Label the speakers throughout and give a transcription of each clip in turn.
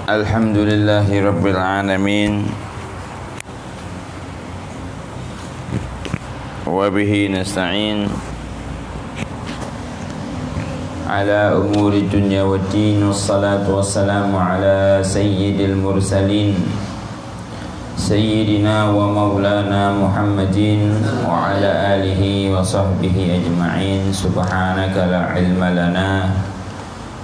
Speaker 1: Alhamdulillahi Rabbil Alamin. Wa bihi nasta'in ala umuri dunya waddin. Wassalatu wassalamu ala sayyidil mursalin Sayyidina wa maulana Muhammadin wa ala alihi wa sahbihi ajma'in. Subhanaka la ilma lana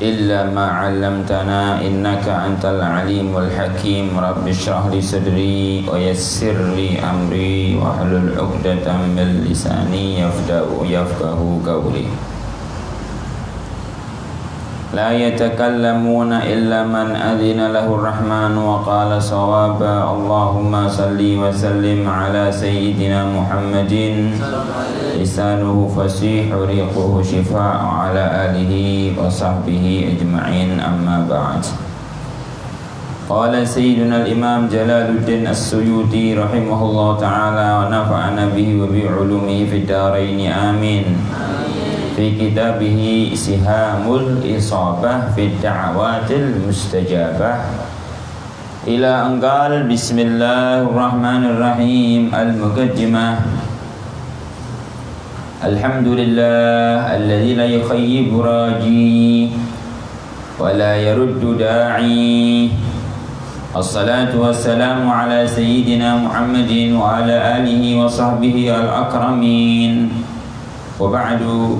Speaker 1: illa ma 'allamtana innaka antal alimul hakim. Rabbi shrah li sadri wa yassir li amri wa hlul 'uqdatam min lisani yafqahu qawli. La yatakallamuna illa man adhina lahu ar-rahman wa qala sawaba. Allahumma salli wa sallim ala sayyidina Muhammadin lisanuhu fasih riquhu shifa' wa ala alihi wa sahbihi ajma'in. Amma ba'd. Qala sayyiduna al-imam Jalaluddin As-Suyuti rahimahullah ta'ala wa nafa'ana bihi wa bi'ulumihi fid darain amin. Fi kitabihi Sihamul Isabah fi da'awatil mustajabah ila anggal bismillahirrahmanirrahim. Al-muqaddimah. Alhamdulillah alladzi la yukhayyibu raji wa la yaruddu da'i. Assalatu wassalamu ala sayyidina Muhammadin wa ala alihi wa sahbihi al-akramin. Wa ba'du.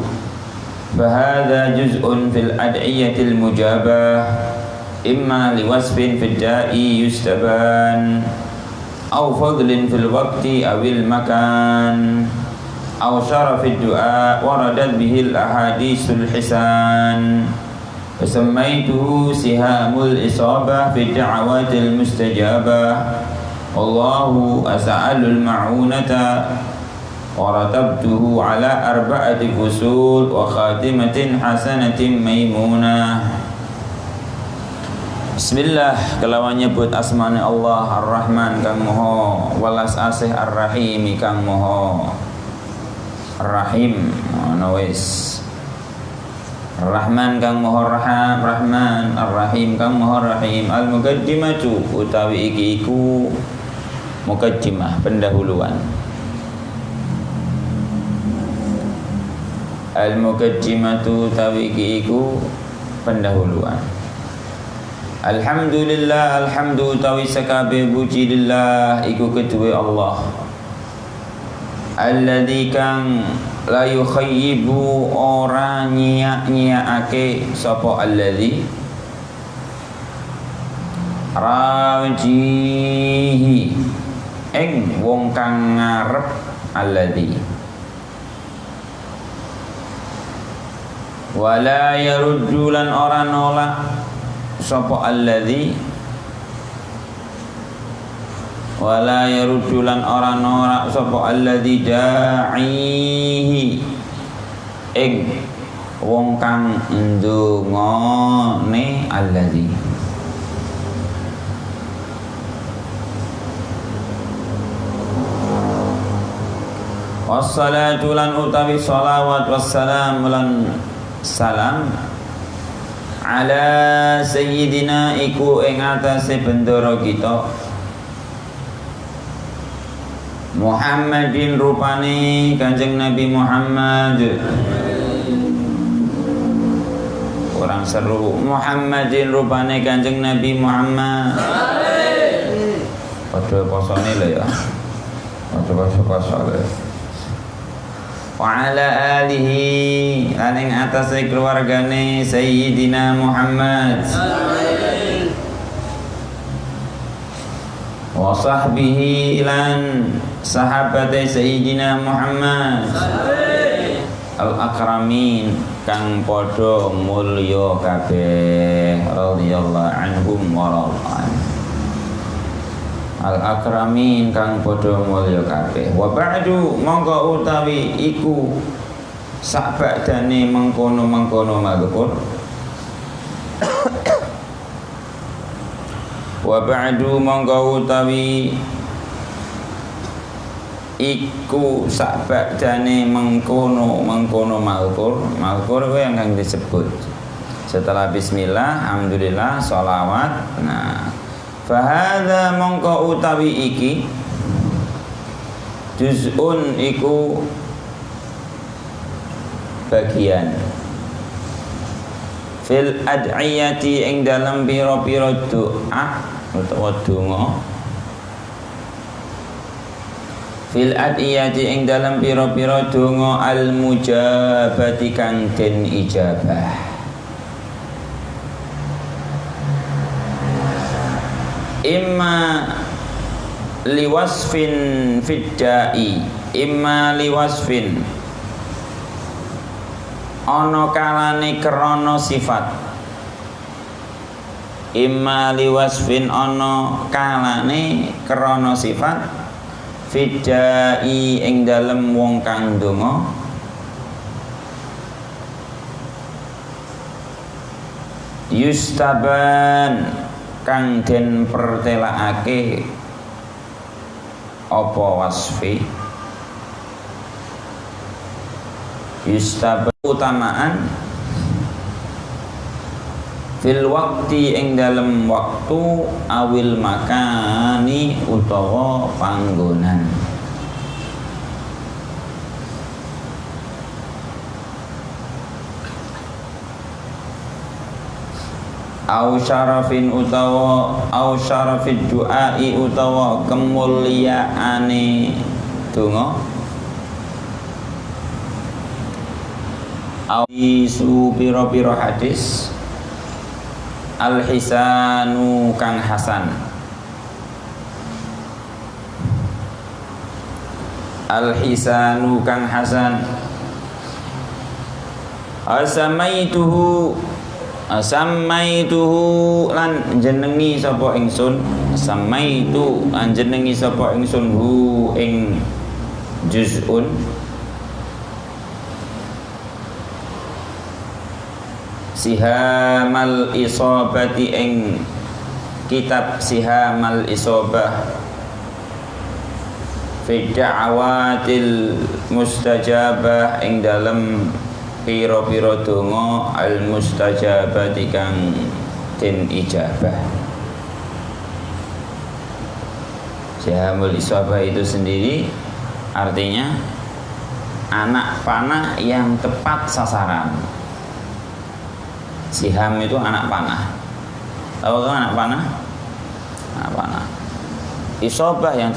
Speaker 1: فهذا جزء في الأدعية المجابة إما لوصف في الداء يستبان أو فضل في الوقت أو المكان أو شرف الدعاء وردت به الأحاديث الحسان. فسميته سهام الإصابة في الدعوات المستجابة. والله أسأل المعونة ورتبته على 4 فصول وخاتمة حسنة ميمونة. Bismillah, kelawan nyebut asmane Allah Ar-Rahman kang Maha welas asih, Ar-Rahim kang Maha Rahim. Ana wis Ar-Rahman kang Maha Rahman, Ar-Rahim kang Maha Rahim. Al-muqaddimatu utawi iki iku muqaddimah, pendahuluan. Al-muqaddimatu tawiki iku pendahuluan. Alhamdulillah, alhamdu tawi sakabe puji lillah iku kedue Allah. Alladzi kang la yukhayyibu ora nyiak-nyiakake sapa alladzi rajihi ing wong kang ngarep alladzi. Wala yaruddu lan ora nolak sapa alladzi. Wala yaruddu lan ora nolak sapa alladzi da'ihi ing wong kang ndongane alladzi. Wassalatu lan utawi shalawat wassalam lan salam ala sayyidina iku ing atase bendara kita Muhammadin rupane Kanjeng Nabi Muhammad. Kurang seru. Muhammadin rupane Kanjeng Nabi Muhammad. Padha posone lho ya. Padha posone. Wa ala alihi aning atase keluargane Sayyidina Muhammad. Wa sahbihi lan sahabate Sayyidina Muhammad. Al-akramin kang padha mulya kabeh radhiyallahu anhum wa radhan. Al-akramin kang padha mulya kabeh. Wa ba'du, monggo utawi iku sakbadane mengkono-mengkono mazkur. Wa ba'du, monggo utawi iku sakbadane mengkono-mengkono mazkur. Mazkur kuwi yang kang disebut Setelah bismillah, alhamdulillah, sholawat. Nah, fahadha mongko utawi iki juz'un iku bagian fil ad'iyati ing dalam pira-pira doa utawa donga fil ad'iyati ing dalam pira-pira donga al mujabati kang den ijabah. Imma liwasfin fiddai, imma liwasfin ana kalane krana sifat, imma liwasfin ana kalane krana sifat fiddai ing dalem wong kang ndonga yustaban kang den pertelakake apa wasfi yustaban utamaan fil waqti ing dalem waktu awil makani utawa panggonan. Au syarafin utawa au syarafid du'ai utawa kemulyaane donga au isu pira-pira hadis al hisanu kang hasan al hisanu kang hasan asamaituhu lan jenengi sapa ingsun samaitu lan jenengi sapa ingsun hu ing juz'un sihamal isabati ing kitab sihamal isabah fi da'awatil mustajabah ing dalem pira-pira donga al mustajabati kang den ijabah. Sihamul isabah itu sendiri artinya anak panah yang tepat sasaran. Siham itu anak panah. Tahu kan anak panah? Anak panah. Isabah yang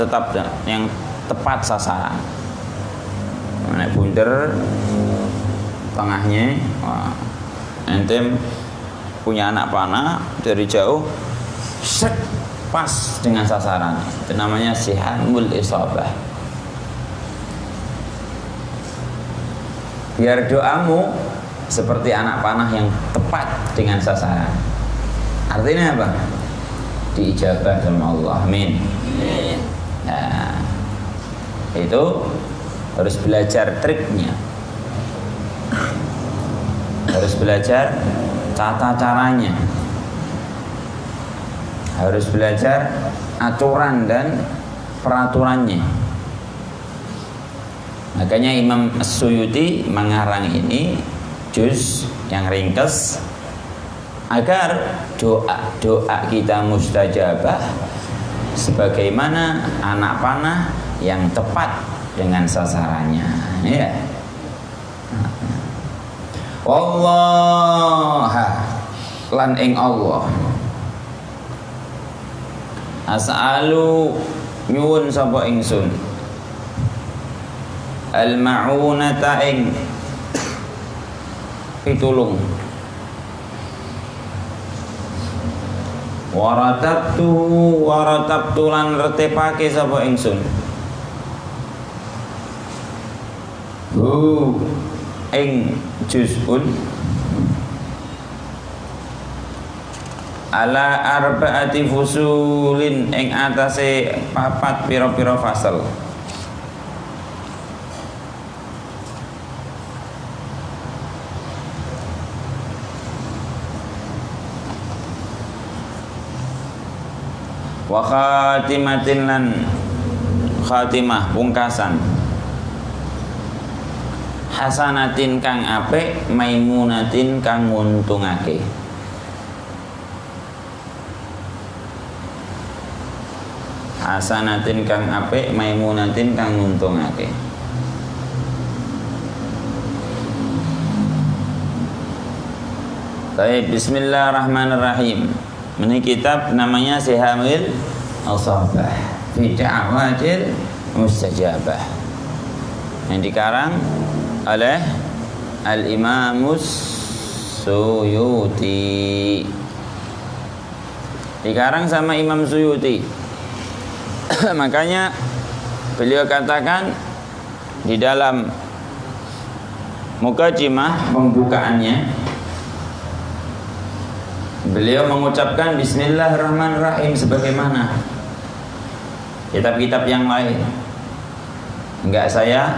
Speaker 1: tepat sasaran. Anak bunder tengahnya, ente punya anak panah dari jauh, set pas dengan sasaran. Itu namanya sihamul isabah. Biar doamu seperti anak panah yang tepat dengan sasaran. Artinya apa? Diijabah sama Allah. Amin. Nah, itu harus belajar triknya. Harus belajar tata caranya, harus belajar aturan dan peraturannya. Makanya Imam As-Suyuti mengarang ini juz yang ringkas agar doa kita mustajabah sebagaimana anak panah yang tepat dengan sasarannya. Ya. Allah lan ing Allah as'alu nyuwun sapa ingsun al ma'unata ing pitulung waratabtu lan retepake sapa ingsun ing juz'un ala arba'ati fusulin ing atase papat pira-pira fasal. Wa khatimatin lan khatimah pungkasan hasanatin kang apik, maimunatin kang nguntungake. Hasanatin kang apik, maimunatin kang nguntungake. Baik, bismillahirrahmanirrahim. Ini kitab namanya Sihamil Al-Sabah fi Da'watil Mustajabah, yang dikarang oleh Al-Imamus Suyuti. Dikarang sama Imam Suyuti. Makanya beliau katakan di dalam Muqaddimah pembukaannya, beliau mengucapkan Bismillahirrahmanirrahim sebagaimana kitab-kitab yang lain. Enggak saya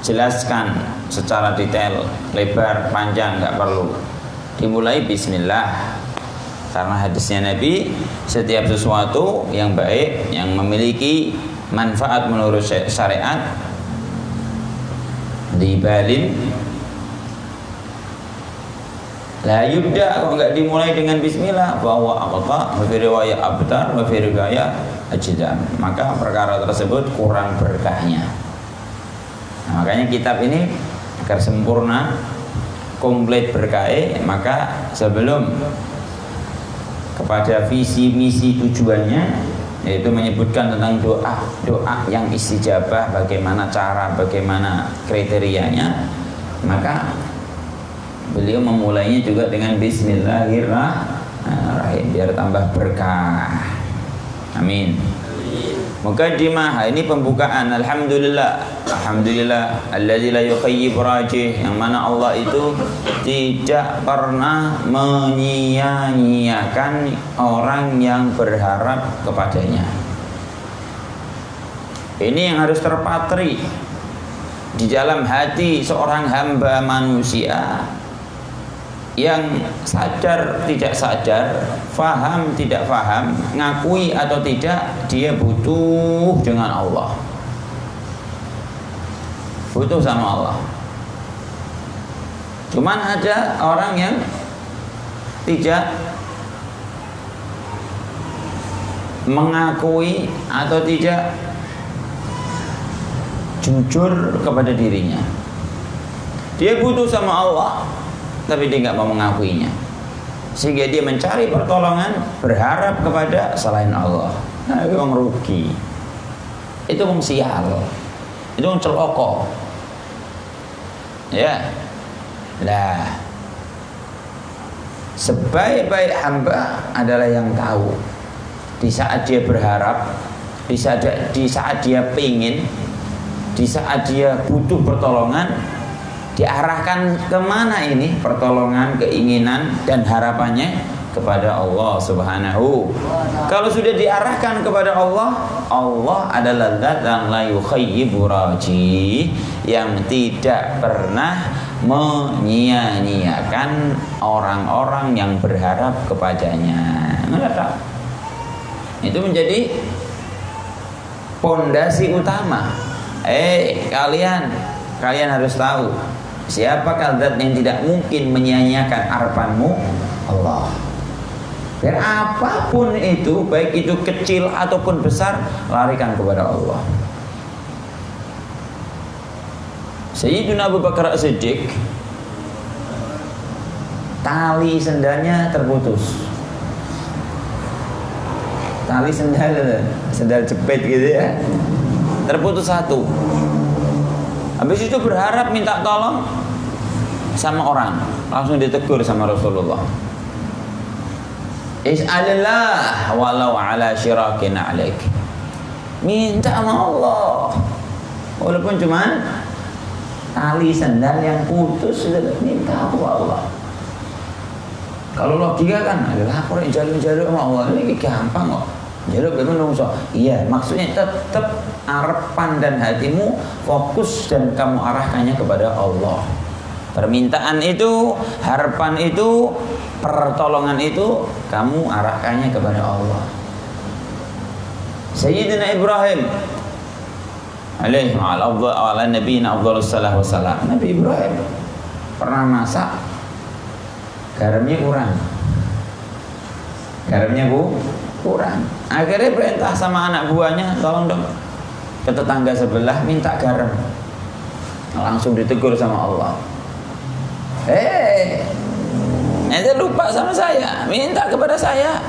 Speaker 1: jelaskan secara detail, lebar, panjang, enggak perlu. Dimulai Bismillah. Karena hadisnya Nabi, setiap sesuatu yang baik, yang memiliki manfaat menurut syariat, dibalin la yubda, kalau enggak dimulai dengan bismillah, bahwa aqta, wa fi riwayat abtar, wa fi riwayat ajdam, maka perkara tersebut kurang berkahnya. Nah, makanya kitab ini agar sempurna, komplit berkah, maka sebelum kepada visi misi tujuannya, yaitu menyebutkan tentang doa yang istijabah, bagaimana cara, bagaimana kriterianya, maka beliau memulainya juga dengan Bismillahirrahmanirrahim biar tambah berkah. Amin. Muqaddimah, ini pembukaan. Alhamdulillah, alhamdulillah alladzi la yukhayyib rajih, yang mana Allah itu tidak pernah menyia-nyiakan orang yang berharap kepadanya. Ini yang harus terpatri di dalam hati seorang hamba manusia, yang sadar tidak sadar, faham tidak faham, ngakui atau tidak, dia butuh dengan Allah, butuh sama Allah. Cuman ada orang yang tidak mengakui atau tidak jujur kepada dirinya. Dia butuh sama Allah, tapi dia nggak mau mengakuinya, sehingga dia mencari pertolongan, berharap kepada selain Allah. Nah, itu orang rugi, itu orang sial, itu orang celoko. Ya, lah, sebaik-baik hamba adalah yang tahu di saat dia berharap, di saat dia pingin, di saat dia butuh pertolongan, diarahkan kemana ini pertolongan, keinginan, dan harapannya kepada Allah Subhanahu. Kalau sudah diarahkan kepada Allah, Allah adalah zat yang la yukhayyibu raji, yang tidak pernah menyia-nyiakan orang-orang yang berharap kepadanya. Itu menjadi pondasi utama. Kalian harus tahu, siapakah zat yang tidak mungkin menyia-nyiakan harapanmu? Allah. Dan apapun itu, baik itu kecil ataupun besar, larikan kepada Allah. Sayyidina Abu Bakar As-Siddiq, tali sendalnya terputus. Tali sendal jepit gitu ya, terputus satu. Habis itu berharap minta tolong sama orang, langsung ditegur sama Rasulullah. Is'alillah walau ala syirakin alaik. Minta sama Allah, walaupun cuman tali sendal yang putus, minta sama Allah. Kalau logika kan adalah lapor jalur-jalur sama Allah, ini gampang kok. Jalur bagaimana nungso? Iya, maksudnya tetap harapan dan hatimu fokus dan kamu arahkannya kepada Allah. Permintaan itu, harapan itu, pertolongan itu, kamu arahkannya kepada Allah. Sayyidina Ibrahim alaihi wa ala nabiyina afdhalus salah wassalam. Nabi Ibrahim pernah masak, garamnya kurang. Kurang. Akhirnya perintah sama anak buahnya, tolong dong ke tetangga sebelah minta garam. Langsung ditegur sama Allah. Ente lupa sama saya, minta kepada saya.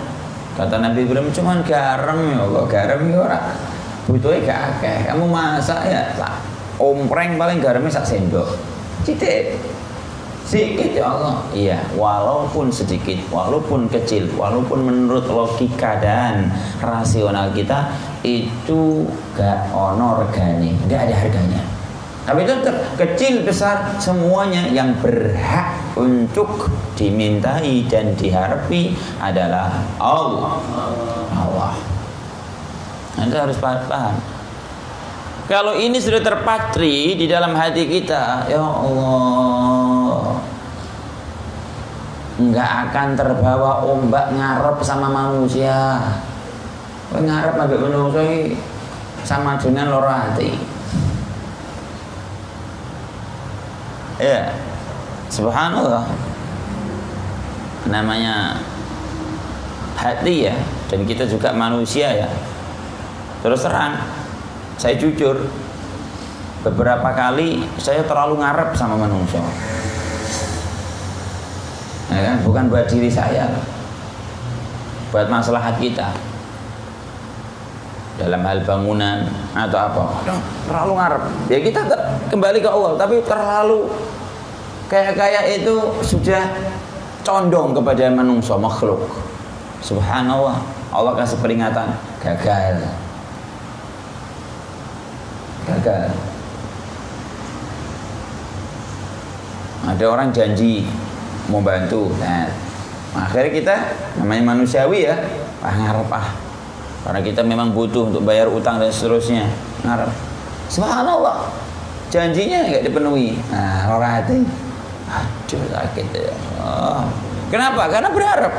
Speaker 1: Kata Nabi Ibrahim, cuman garam ya Allah, garam ya ora. Butuhnya gak akeh. Kamu masak ya ompreng paling garamnya sak sendok. Sedikit ya Allah. Iya, walaupun sedikit, walaupun kecil, walaupun menurut logika dan rasional kita itu gak ono regane, gak ada harganya. Tapi itu kecil besar semuanya yang berhak untuk dimintai dan diharapkan adalah Allah. Anda harus paham. Kalau ini sudah terpatri di dalam hati kita, ya Allah, nggak akan terbawa ombak ngarep sama manusia. Ngarep ambek manusia sama dengan loro hati. Ya, subhanallah. Namanya hati ya, dan kita juga manusia ya. Terus terang, saya jujur, beberapa kali saya terlalu ngarep sama manusia. Ya kan? Bukan buat diri saya, buat maslahat kita dalam hal bangunan atau apa. Terlalu ngarep. Ya kita kembali ke Allah, tapi terlalu kayak itu sudah condong kepada manusia makhluk. Subhanallah, Allah kasih peringatan, gagal. Ada orang janji mau bantu, nah akhirnya kita namanya manusiawi ya, ngarep karena kita memang butuh untuk bayar utang dan seterusnya, ngarep. Subhanallah, janjinya nggak dipenuhi. Nah, orang hati, aduh sakit ya. Kenapa? Karena berharap.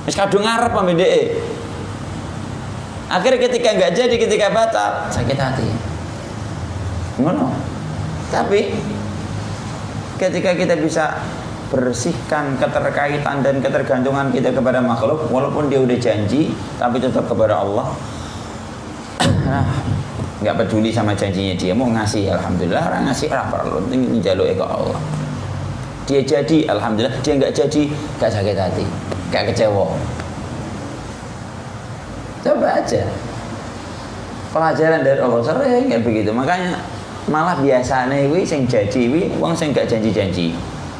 Speaker 1: Wis kadung ngarep ambe dhek. Akhirnya ketika nggak jadi, ketika batal, sakit hati. Ngono. Tapi ketika kita bisa bersihkan keterkaitan dan ketergantungan kita kepada makhluk, walaupun dia udah janji, tapi tetap kepada Allah. Nggak peduli sama janjinya dia, mau ngasih, alhamdulillah, orang ngasih perlu, ini jaluk ke Allah. Dia jadi, alhamdulillah. Dia nggak jadi, nggak sakit hati, nggak kecewa. Coba aja pelajaran dari Allah, sering kayak begitu. Makanya malah biasanya wi sing jadi wi wong sing gak janji-janji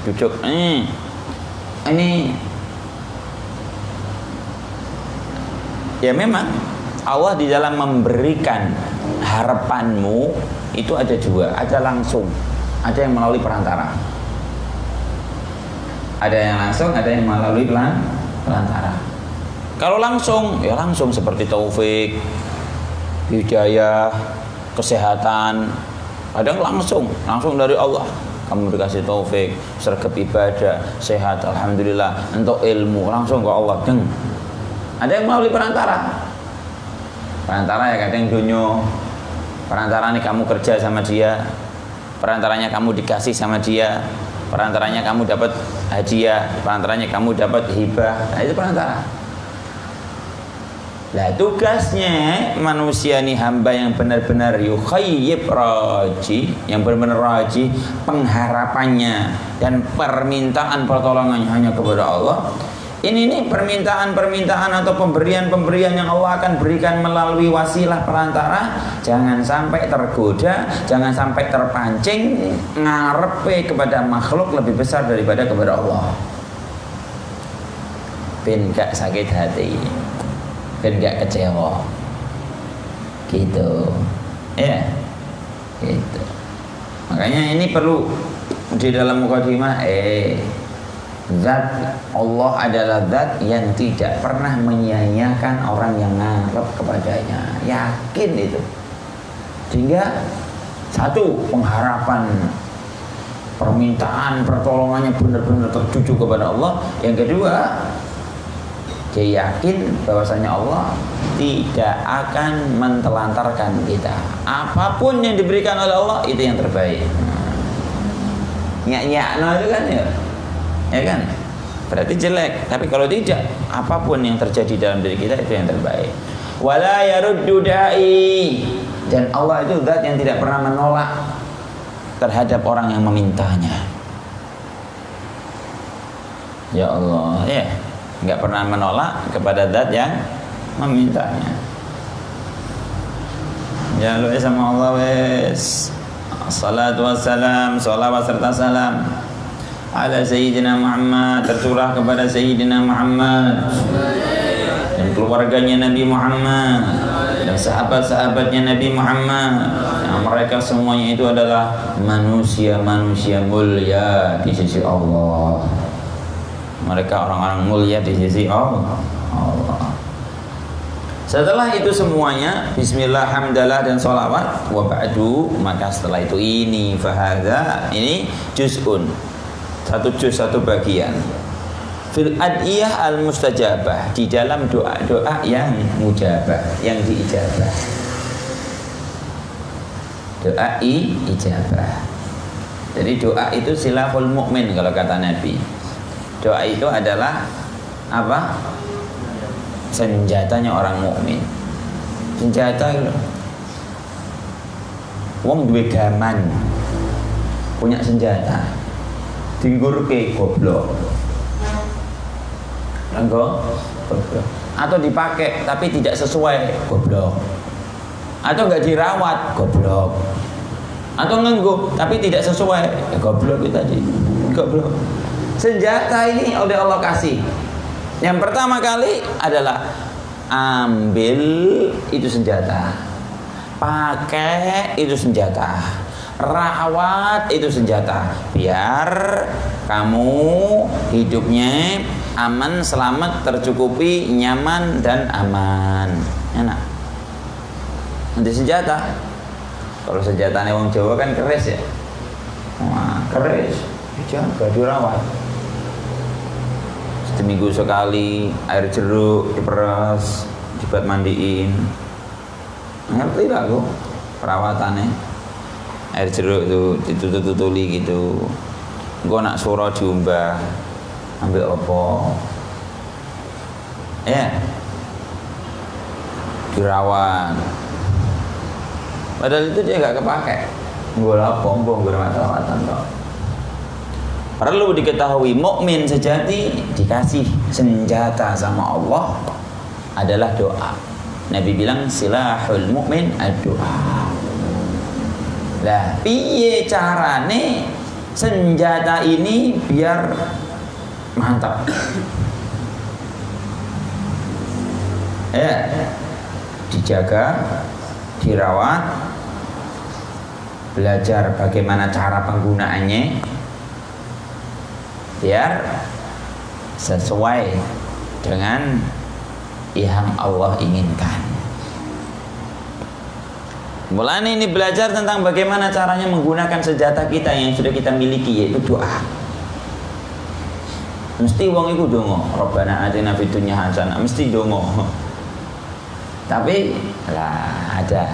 Speaker 1: duduk ini ya. Memang Allah di dalam memberikan harapanmu itu ada dua, ada langsung, ada yang melalui perantara. Ada yang langsung, ada yang melalui perantara. Kalau langsung, ya langsung seperti taufik, hidayah, kesehatan. Kadang langsung dari Allah. Kamu dikasih taufik, sergap ibadah, sehat, alhamdulillah. Untuk ilmu, langsung ke Allah. Ada yang melalui perantara. Perantara ya kadang dunia. Perantara ini kamu kerja sama dia. Perantaranya kamu dikasih sama dia. Perantaranya kamu dapat hadiah. Perantaranya kamu dapat hibah. Nah itu perantara. Nah tugasnya manusia nih, hamba yang benar-benar yukhayyib raji, yang benar-benar raji, pengharapannya dan permintaan pertolongannya hanya kepada Allah. Ini permintaan atau pemberian yang Allah akan berikan melalui wasilah perantara. Jangan sampai tergoda, jangan sampai terpancing ngarepe kepada makhluk lebih besar daripada kepada Allah. Ben gak sakit hati, ben gak kecewa, gitu ya, gitu. Makanya ini perlu di dalam mukadimah, zat Allah adalah zat yang tidak pernah menyia-nyiakan orang yang ngarep kepadanya, yakin itu. Sehingga satu, pengharapan permintaan pertolongannya benar-benar tertuju kepada Allah. Yang kedua, Dia yakin bahwasanya Allah tidak akan mentelantarkan kita. Apapun yang diberikan oleh Allah itu yang terbaik. Nyak-nyak itu kan ya kan? Berarti jelek. Tapi kalau tidak, apapun yang terjadi dalam diri kita itu yang terbaik. Wala yaruddu da'i, dan Allah itu zat yang tidak pernah menolak terhadap orang yang memintanya. Ya Allah, ya, nggak pernah menolak kepada zat yang memintanya. Ya Allah sama Allah wes. Assalatu wassalam, sholawat serta salam ala Sayyidina Muhammad, tercurah kepada Sayyidina Muhammad dan keluarganya Nabi Muhammad dan sahabat-sahabatnya Nabi Muhammad, yang mereka semuanya itu adalah manusia-manusia mulia di sisi Allah. Mereka orang-orang mulia di sisi Allah. Setelah itu semuanya bismillah, hamdalah dan sholawat, wa ba'du, maka setelah itu ini fahadha, ini juz'un, satu juz, satu bagian fil adiyah al mustajabah, di dalam doa-doa yang mujabah, yang diijabah. Doa ijabah. Jadi doa itu silahul mukmin kalau kata Nabi. Doa itu adalah apa? Senjatanya orang mukmin. Senjata itu. Wong duwe gaman, punya senjata. Digurke goblok. Goblok. Atau dipakai tapi tidak sesuai, goblok. Atau enggak dirawat, goblok. Atau nganggo tapi tidak sesuai, goblok itu tadi. Goblok. Senjata ini oleh Allah kasih. Yang pertama kali adalah ambil, itu senjata. Pakai, itu senjata. Rawat, itu senjata. Biar kamu hidupnya aman, selamat, tercukupi, nyaman dan aman. Enak. Nanti senjata. Kalau senjatanya wong Jawa kan keris ya. Wah, keris. Dijaga, dirawat. Seminggu sekali air jeruk diperas, dibuat mandiin. Ngerti lah aku perawatannya. Air jeruk itu ditutuli gitu. Engko nak suro diumbah. Ambil opo. Ya. Dirawat. Padahal itu dia enggak kepake. Nggo lapo, nggo rawatan kok. Perlu diketahui, mukmin sejati dikasih senjata sama Allah adalah doa. Nabi bilang silahul mukmin ad-doa. Lah, piye carane senjata ini biar mantap? Ya, dijaga, dirawat, belajar bagaimana cara penggunaannya biar sesuai dengan yang Allah inginkan. Mulanya ini belajar tentang bagaimana caranya menggunakan senjata kita yang sudah kita miliki, yaitu doa. Mesti wong iku donga, Rabbana atina fid dunya hasanah, mesti donga. Tapi lah ada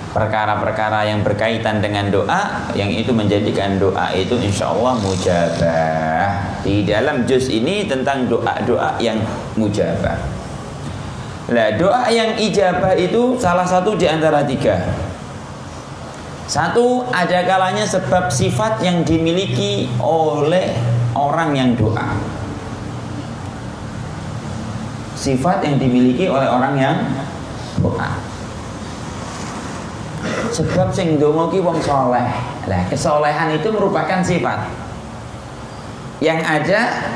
Speaker 1: perkara-perkara yang berkaitan dengan doa yang itu menjadikan doa itu insya Allah mujabah. Di dalam juz ini tentang doa-doa yang mujabah. Nah, doa yang ijabah itu salah satu di antara tiga. Satu, ada kalanya sebab sifat yang dimiliki oleh orang yang doa. Sifat yang dimiliki oleh orang yang doa. Sebab sing ndonga ki wong saleh. Lah, kesolehan itu merupakan sifat yang ada,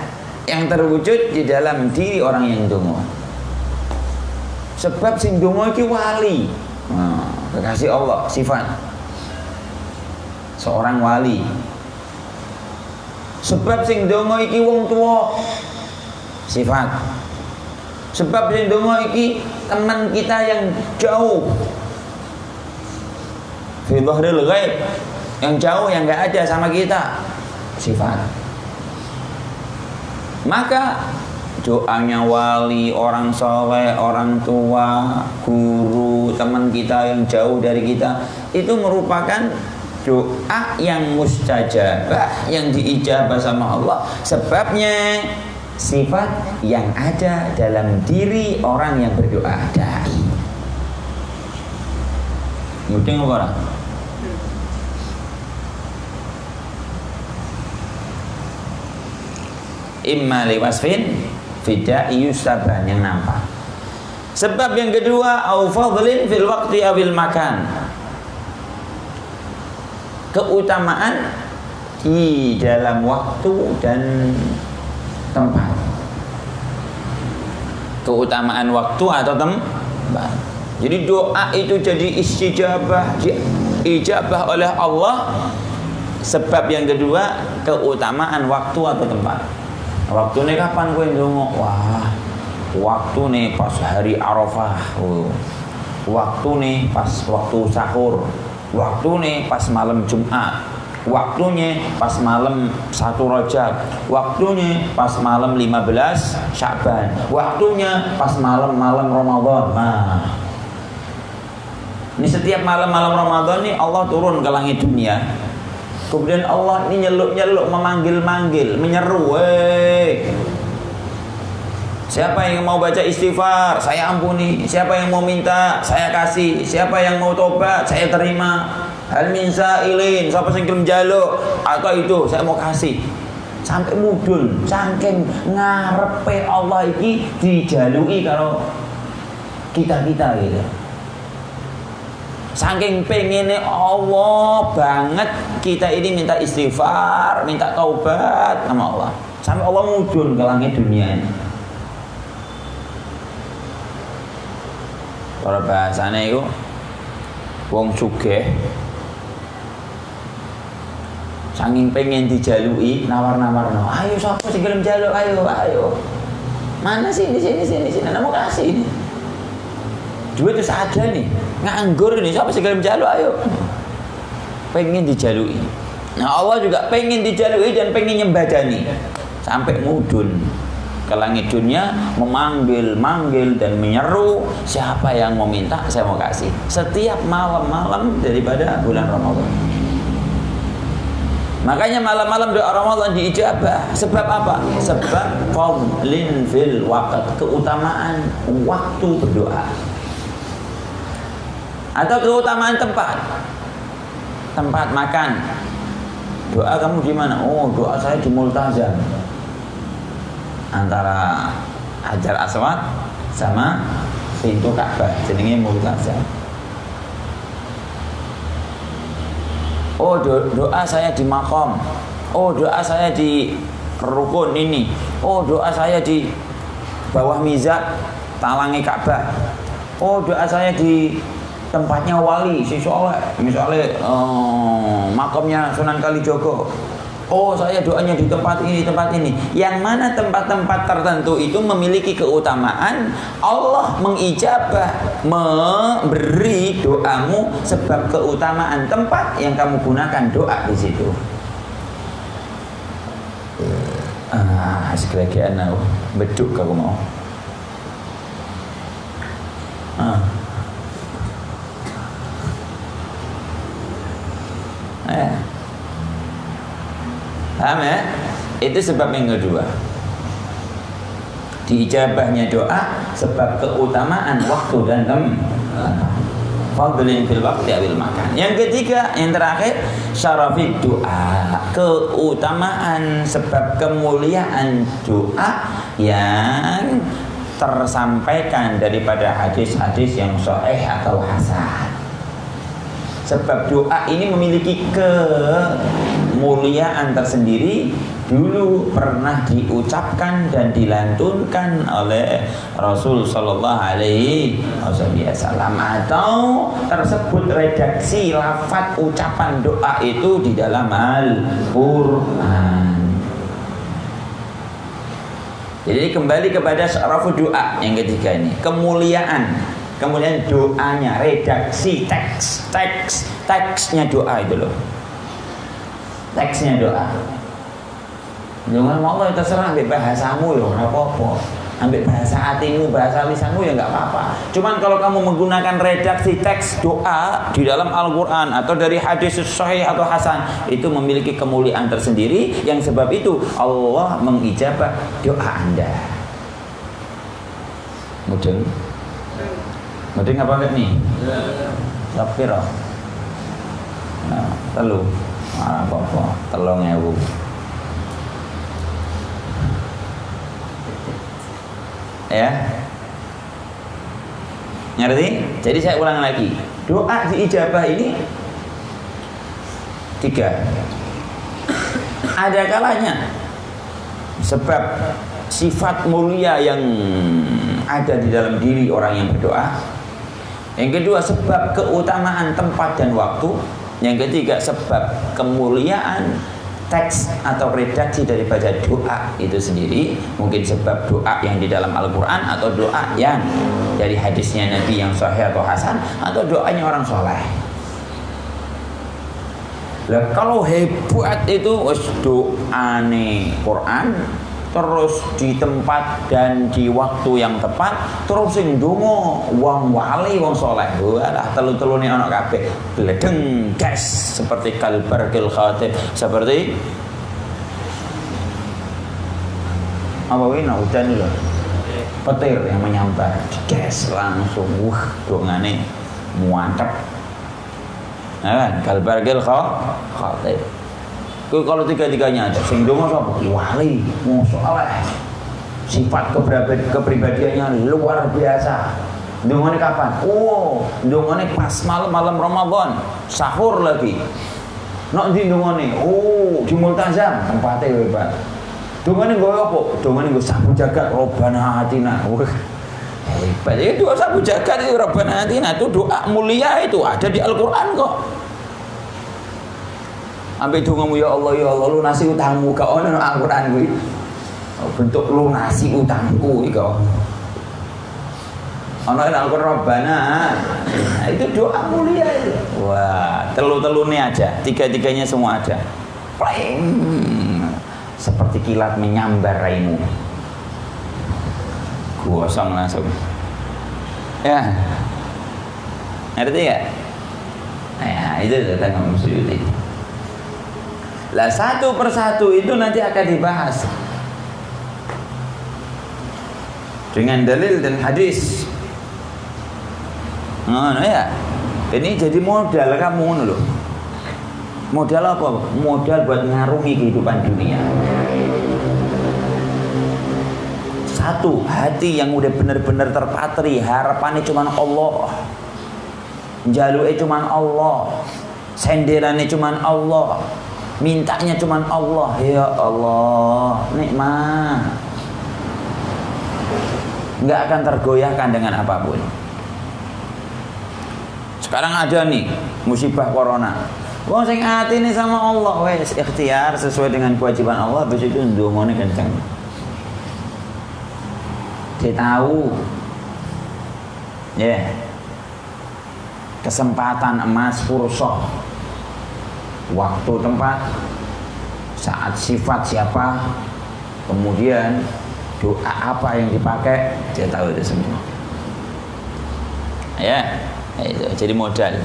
Speaker 1: yang terwujud di dalam diri orang yang ndonga. Sebab sing ndonga ki wali. Nah, kekasih Allah, sifat seorang wali. Sebab sing ndonga iki wong tua, sifat. Sebab sing ndonga iki teman kita yang jauh, fi dhahril ghaib, yang jauh, yang enggak ada sama kita, sifat. Maka doanya wali, orang soleh, orang tua, guru, teman kita yang jauh dari kita, itu merupakan doa yang mustajabah, yang diijabah sama Allah. Sebabnya sifat yang ada dalam diri orang yang berdoa, dai. Mungkin apa orang? Imma liwasfin fidai yustaban, yang nampak. Sebab yang kedua, au fadlin fil waqti awil makan, keutamaan di dalam waktu dan tempat. Keutamaan waktu atau tempat. Jadi doa itu jadi istijabah, diijabah oleh Allah. Sebab yang kedua, keutamaan waktu atau tempat. Waktu ini kapan gue ndonga? Wah, waktu nih pas hari Arafah. Waktu nih pas waktu sahur. Waktu nih pas malam Jumat. Waktunya pas malam 1 Rajab. Waktunya pas malam 15 Sya'ban. Waktunya pas malam-malam Ramadan. Nah, ini setiap malam-malam Ramadan nih Allah turun ke langit dunia. Kemudian Allah ini nyeluk-nyeluk, memanggil-manggil, menyeru, "Weh, siapa yang mau baca istighfar, saya ampuni. Siapa yang mau minta, saya kasih. Siapa yang mau tobat, saya terima. Hal min sa'ilin, siapa sing gelem njaluk, atau itu saya mau kasih." Sampai mudun, saking ngarepe Allah iki dijaluki karo kita-kita gitu. Saking pengennya Allah banget kita ini minta istighfar, minta taubat sama Allah. Sampai Allah mudun ke langit dunia ini. Para bahasanya itu wong sugih saking pengen dijalui, nawar-nawar, ayo siapa sing gelem jaluk, ayo. Mana sih di sini, ana mau kasih ini. Duit itu ada nih, nganggur ini, siapa sih gelem jaluk, ayo. Pengen dijalui. Nah, Allah juga pengen dijalui dan pengen nyembadani. Sampai mudun ke langit dunia, memanggil dan menyeru, siapa yang mau minta saya mau kasih. Setiap malam-malam daripada bulan Ramadan. Makanya malam-malam doa Ramadan diijabah. Sebab apa? Sebab fadlin fil waqt, keutamaan waktu berdoa. Atau keutamaan tempat makan. Doa kamu di mana? Oh, doa saya di Multazam, antara Hajar Aswad sama pintu Ka'bah, jenenge Multazam. Oh, doa saya di makom. Oh, doa saya di rukun ini. Oh, doa saya di bawah mizat talangi Ka'bah. Oh, doa saya di tempatnya wali si soleh, misalnya makamnya Sunan Kalijogo. Oh, saya doanya di tempat ini. Yang mana tempat-tempat tertentu itu memiliki keutamaan, Allah mengijabah, memberi doamu sebab keutamaan tempat yang kamu gunakan doa di situ. Segeragian aku beduk aku mau. Paham ya? Itu sebab yang kedua. Diijabahnya doa sebab keutamaan waktu dan fadlin fil waqti awil makan. Yang ketiga, yang terakhir, syarafid doa, keutamaan sebab kemuliaan doa yang tersampaikan daripada hadis-hadis yang sahih atau hasan. Sebab doa ini memiliki kemuliaan tersendiri, dulu pernah diucapkan dan dilantunkan oleh Rasul Sallallahu Alaihi Wasallam, atau tersebut redaksi lafaz ucapan doa itu di dalam Al-Quran. Jadi kembali kepada syarafu doa yang ketiga ini, kemuliaan doanya, redaksi teksnya doa itu loh. Teksnya doa.
Speaker 2: Jangan Allah terserah ambil bahasamu ya ora apa-apa. Ambil bahasa hatimu, bahasa lisanmu ya nggak apa-apa. Cuman kalau kamu menggunakan redaksi teks doa di dalam Al-Quran atau dari hadis sahih atau hasan, itu memiliki kemuliaan tersendiri. Yang sebab itu Allah mengijabah doa Anda. Mudeng apa enggak nih? Lapiro. Nah, telu. Apa-apa, 3.000. Ya, ngerti? Jadi saya ulang lagi, doa diijabah ini 3. Ada kalanya sebab sifat mulia yang ada di dalam diri orang yang berdoa. Yang kedua, sebab keutamaan tempat dan waktu. Yang ketiga, sebab kemuliaan teks atau redaksi daripada doa itu sendiri. Mungkin sebab doa yang di dalam Al-Quran, atau doa yang dari hadisnya Nabi yang sahih atau hasan, atau doanya orang soleh. Lah kalau hebat itu doane Quran, terus di tempat dan di waktu yang tepat, terus sing ndonga wong wali wong saleh. Walah telu-telune ana kabeh. Bledeng gas seperti kalbarkil khatib, seperti apa wina hujan lho. Petir yang menyambar, gas langsung dongane muantep. Nah, kalbarkil khatib. Kalau tiga-tiganya ada, sing donga sapa? Wali, saleh. Sifat kepribadiannya luar biasa. Dongane kapan? Oh, dongane pas malam Ramadan, sahur lagi. Nek ndi dongane? Oh, di Multazam, tempatnya hebat. Dongane nggo apa? Dongane nggo sabu jagat Rabbana atina. Hebat. Itu sabu jagat itu Rabbana atina, itu doa mulia, itu ada di Al-Qur'an kok. Ambil dongamu ya Allah lunasi utangmu, gak ono nang Al-Qur'an kuwi. Bentuk lunasi utangku iki kok. Ono nang Al-Qur'an Rabbana. Nah, itu doa mulia itu. Wah, telu-telune aja, tiga-tiganya semua ada. Pling. Seperti kilat menyambar raimu. Gosong langsung. Ya. Ngerti ya? Nah, itu tentang Imam Suyuti. Lah satu persatu itu nanti akan dibahas dengan dalil dan hadis. Nah ya, ini jadi modal kamu loh. Modal apa? Modal buat ngarungi kehidupan dunia. Satu, hati yang udah bener-bener terpatri, harapannya cuman Allah, jaluknya cuman Allah, senderannya cuman Allah, mintanya cuman Allah. Ya Allah, nikmat, nggak akan tergoyahkan dengan apapun. Sekarang ada nih musibah corona. Wong sing atine sama Allah wes ikhtiar sesuai dengan kewajiban Allah, habis itu ndongone kenceng. Dia tahu ya, kesempatan emas, fursah, waktu, tempat, saat, sifat siapa, kemudian doa apa yang dipakai, dia tahu itu semua. Ya, itu jadi modal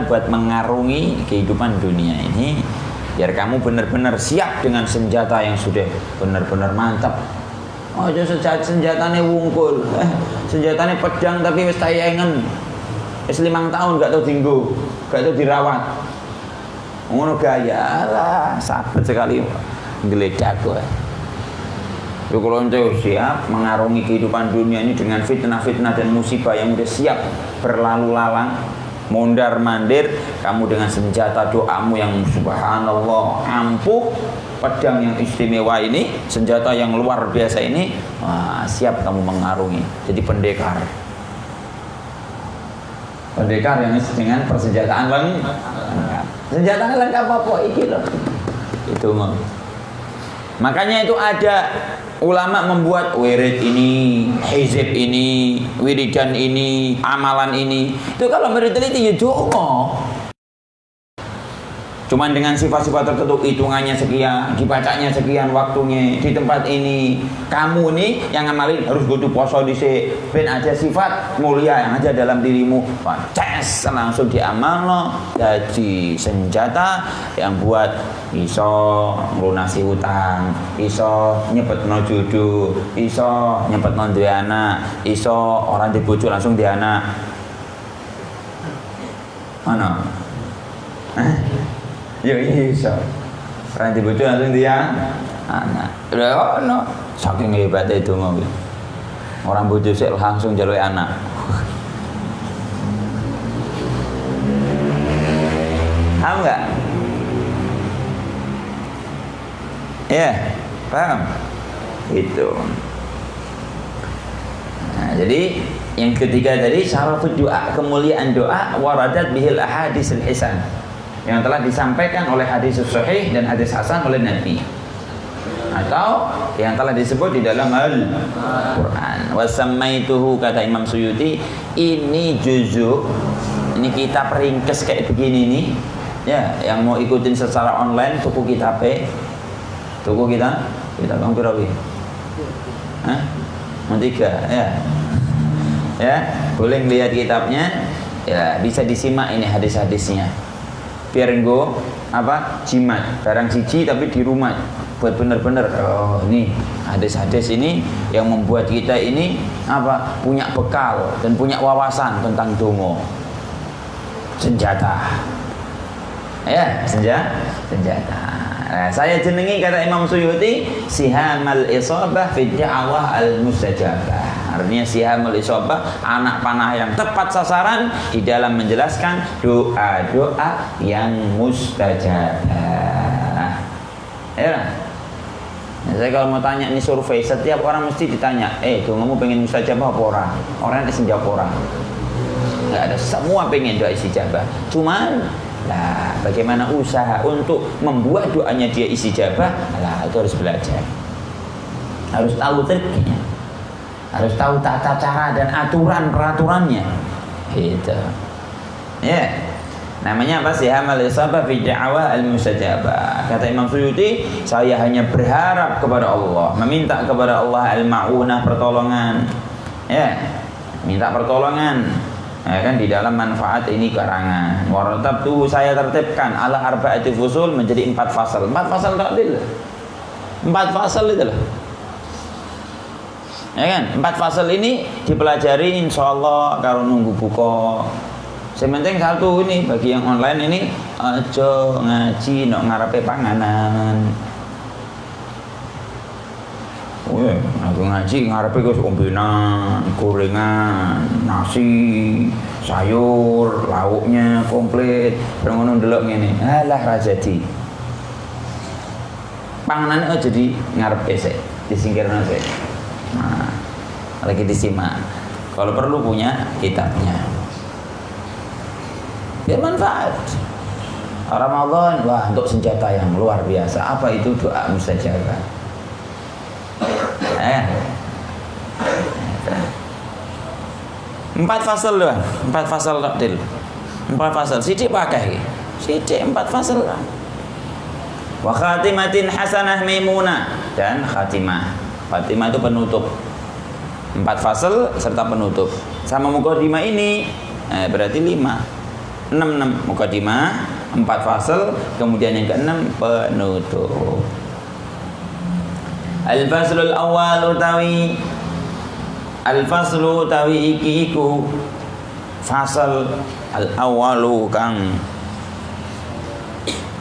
Speaker 2: buat mengarungi kehidupan dunia ini, biar kamu benar-benar siap dengan senjata yang sudah benar-benar mantap. Oh, aja senjatane wungkul, senjatane pedang tapi wis tayengen, wis 5 tahun gak tau dienggo, gak tau dirawat. Ngono gaya lah, sabar sekali ngeledak kowe. Yo kalau ente siap mengarungi kehidupan dunia ini dengan fitnah-fitnah dan musibah yang udah siap berlalu lalang, mondar mandir, kamu dengan senjata doamu yang subhanallah ampuh, pedang yang istimewa ini, senjata yang luar biasa ini, wah, siap kamu mengarungi. Jadi pendekar yang dengan persenjataan lengkap. Senjata lengkap apa iki loh. Itu mah. Makanya itu ada ulama membuat wirid ini, hizib ini, wiridan ini, amalan ini. Itu kalau meneliti ya doa. Cuman dengan sifat-sifat tertentu, hitungannya sekian, dibacanya sekian waktunya di tempat ini. Kamu nih yang ngamalin harus kudu poso dhisik, ben aja sifat mulia yang ada dalam dirimu. Ces langsung diamal lo. Jadi senjata yang buat iso nglunasi hutang, iso nyepetno jodoh, iso nyepetno duwe anak, iso orang dibojo langsung di anak. Mana? Ya iso. Orang dibojo langsung dia anak. Lha ono saking hebatnya itu mau. Orang bojo sik langsung njaluk anak. Paham enggak? Ya, paham? Itu. Nah, jadi yang ketiga tadi syarafud doa, kemuliaan doa, waradat bihil ahaditsul hisan, yang telah disampaikan oleh hadis sahih dan hadis hasan oleh Nabi, atau yang telah disebut di dalam Al-Quran. Wasammaituhu, kata Imam Suyuti, ini juzuk, ini kitab ringkes kayak begini nih ya, yang mau ikutin secara online tuku kitabnya, tuku kita bang pirawi, tiga ya, boleh lihat kitabnya ya, bisa disimak ini hadis-hadisnya, biar enggo apa jimat barang siji tapi di rumah buat bener-bener ini hadis-hadis ini yang membuat kita ini apa punya bekal dan punya wawasan tentang donga, senjata ya, senjata. Nah, saya jenengi kata Imam Suyuti sihamal isabah fi da'wah al-mustajabah. Artinya sihamal isabah, anak panah yang tepat sasaran di dalam menjelaskan doa-doa yang mustajabah. Ya. Nah, saya kalau mau tanya ini survei, setiap orang mesti ditanya, kamu pengen mustajabah apa orang? Orang yang jawab orang. Enggak ada, semua pengen doa istijabah. Cuman lah, bagaimana usaha untuk membuat doanya dia istijabah? Lah, itu harus belajar. Harus tahu triknya. Harus tahu tata cara dan aturan peraturannya. Gitu. Ya. Namanya apa? Sihamal isabah fi da'wah al-mustajabah. Kata Imam Suyuti, saya hanya berharap kepada Allah, meminta kepada Allah al-ma'unah, pertolongan. Ya. Minta pertolongan. Ya kan, di dalam manfaat ini karangan. Waratab tuh saya tertibkan ala arba'ati fusul menjadi 4 fasal. 4 fasal takdil. 4 fasal itu lah. Ya kan, 4 fasal ini dipelajari insyaallah kalau nunggu buka. Sementing satu ini bagi yang online ini aja ngaji nok ngarepe panganan. Aku ngaji ngarepe kok ombenan, gorengan, nasi, sayur, lauknya komplit. Ngono ndelok ngene. Alah ra jadi. Panganane aja jadi ngarepe sik, disingkirno sik. Nah, lagi disimak. Kalau perlu punya kitabnya. Biar manfaat. Ramadan, wah, untuk senjata yang luar biasa. Apa itu doa mustajabah? 4 fasal loh, 4 fasal takdil, 4 fasal. Sidik pakai, sidik 4 fasal. Wa khatimatin hasanah maimunah, dan khatimah. Khatimah itu penutup. 4 fasal serta penutup. Sama mukadimah ini berarti 5, 6 mukadimah, 4 fasal, kemudian yang ke-6 penutup. Al-faslul awal utawi al-faslu utawi iki iku fasal al-awalu kang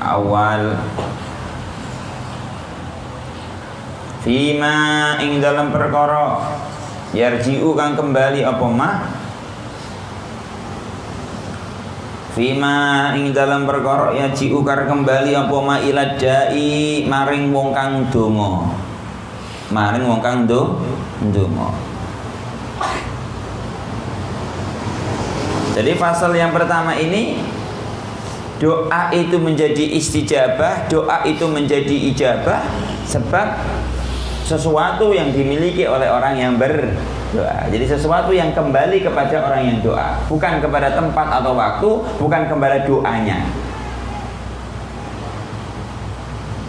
Speaker 2: awal fima ing dalam perkara yarji'u kang kembali apa mah fima ing dalam perkara yarji'u kang kembali apa mah ilad dai maring wong kang donga, maring wong kang ndonga. Jadi fasal yang pertama ini doa itu menjadi istijabah, doa itu menjadi ijabah sebab sesuatu yang dimiliki oleh orang yang berdoa. Jadi sesuatu yang kembali kepada orang yang doa, bukan kepada tempat atau waktu, bukan kepada doanya.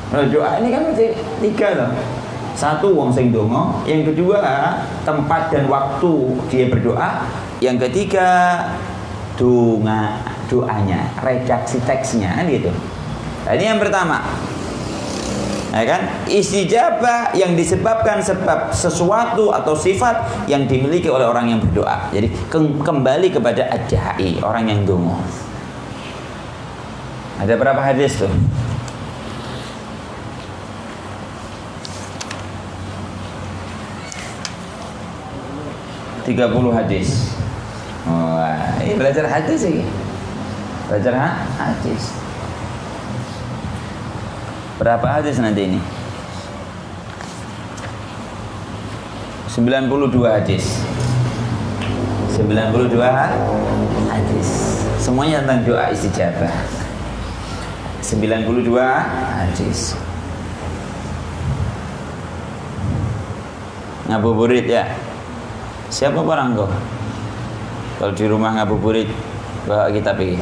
Speaker 2: Nah, doa ini kan mesti 3 loh. Satu wong sing donga, yang kedua tempat dan waktu dia berdoa, yang ketiga doanya, redaksi teksnya kan gitu. Nah, ini yang pertama. Ya kan? Istijabah yang disebabkan sebab sesuatu atau sifat yang dimiliki oleh orang yang berdoa. Jadi kembali kepada ad-da'i, orang yang donga. Ada berapa hadis tuh? 30 hadis. Wah, ini belajar hadis ini. Belajar hadis. Berapa hadis nanti ini? 92 hadis. 92 hadis. Semuanya tentang doa istijabah. 92 hadis. Ngabuburit ya. Siapa orang kau? Kalau di rumah ngabuburit, bawa kitab ini.